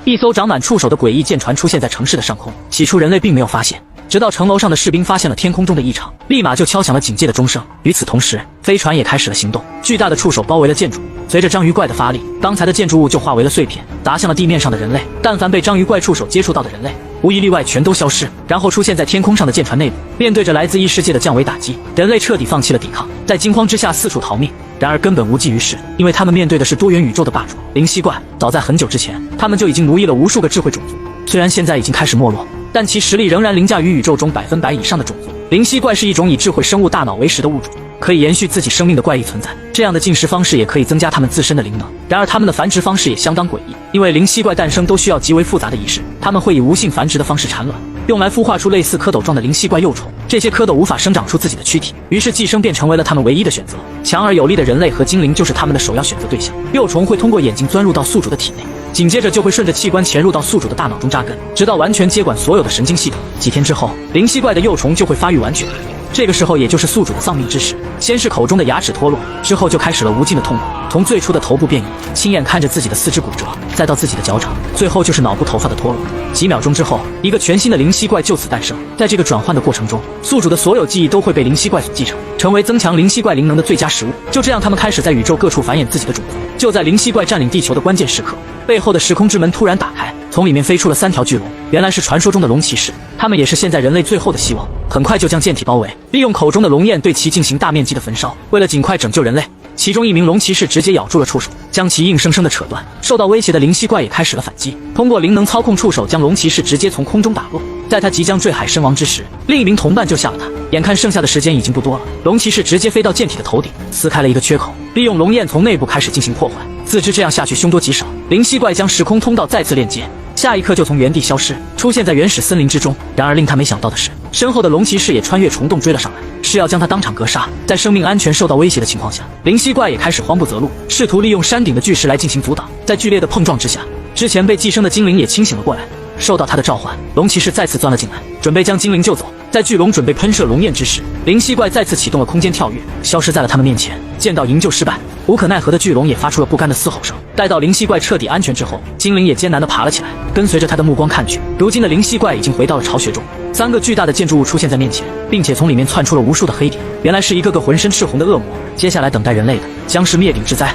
一艘长满触手的诡异舰船出现在城市的上空。起初人类并没有发现，直到城楼上的士兵发现了天空中的异常，立马就敲响了警戒的钟声。与此同时，飞船也开始了行动，巨大的触手包围了建筑。随着章鱼怪的发力，刚才的建筑物就化为了碎片，砸向了地面上的人类。但凡被章鱼怪触手接触到的人类，无一例外全都消失，然后出现在天空上的舰船内部。面对着来自异世界的降维打击，人类彻底放弃了抵抗，在惊慌之下四处逃命。然而根本无济于事，因为他们面对的是多元宇宙的霸主灵犀怪。早在很久之前，他们就已经奴役了无数个智慧种族，虽然现在已经开始没落，但其实力仍然凌驾于宇宙中100%以上的种族。灵犀怪是一种以智慧生物大脑为食的物种，可以延续自己生命的怪异存在。这样的进食方式也可以增加它们自身的灵能。然而它们的繁殖方式也相当诡异，因为灵犀怪诞生都需要极为复杂的仪式，它们会以无性繁殖的方式产卵，用来孵化出类似蝌蚪状的灵犀怪幼虫。这些蝌蚪无法生长出自己的躯体，于是寄生便成为了他们唯一的选择。强而有力的人类和精灵就是他们的首要选择对象。幼虫会通过眼睛钻入到宿主的体内，紧接着就会顺着器官潜入到宿主的大脑中扎根，直到完全接管所有的神经系统。几天之后，灵犀怪的幼虫就会发育完全。这个时候也就是宿主的丧命之时，先是口中的牙齿脱落，之后就开始了无尽的痛苦，从最初的头部变异，亲眼看着自己的四肢骨折，再到自己的脚掌，最后就是脑部头发的脱落。几秒钟之后，一个全新的灵犀怪就此诞生。在这个转换的过程中，宿主的所有记忆都会被灵犀怪所继承，成为增强灵犀怪灵能的最佳食物。就这样，他们开始在宇宙各处繁衍自己的种族。就在灵犀怪占领地球的关键时刻，背后的时空之门突然打开，从里面飞出了3条巨龙，原来是传说中的龙骑士，他们也是现在人类最后的希望。很快就将舰体包围，利用口中的龙焰对其进行大面积的焚烧。为了尽快拯救人类，其中一名龙骑士直接咬住了触手，将其硬生生的扯断。受到威胁的灵犀怪也开始了反击，通过灵能操控触手将龙骑士直接从空中打落。在他即将坠海身亡之时，另一名同伴救下了他。眼看剩下的时间已经不多了，龙骑士直接飞到舰体的头顶，撕开了一个缺口，利用龙焰从内部开始进行破坏。自知这样下去凶多吉少，灵犀怪将时空通道再次链接，下一刻就从原地消失，出现在原始森林之中。然而令他没想到的是，身后的龙骑士也穿越虫洞追了上来，是要将他当场格杀。在生命安全受到威胁的情况下，灵犀怪也开始慌不择路，试图利用山顶的巨石来进行阻挡。在剧烈的碰撞之下，之前被寄生的精灵也清醒了过来。受到他的召唤，龙骑士再次钻了进来，准备将精灵救走。在巨龙准备喷射龙焰之时，灵犀怪再次启动了空间跳跃，消失在了他们面前。见到营救失败，无可奈何的巨龙也发出了不甘的嘶吼声。待到灵犀怪彻底安全之后，精灵也艰难地爬了起来，跟随着他的目光看去，如今的灵犀怪已经回到了巢穴中。3个巨大的建筑物出现在面前，并且从里面窜出了无数的黑点，原来是一个个浑身赤红的恶魔。接下来等待人类的将是灭顶之灾。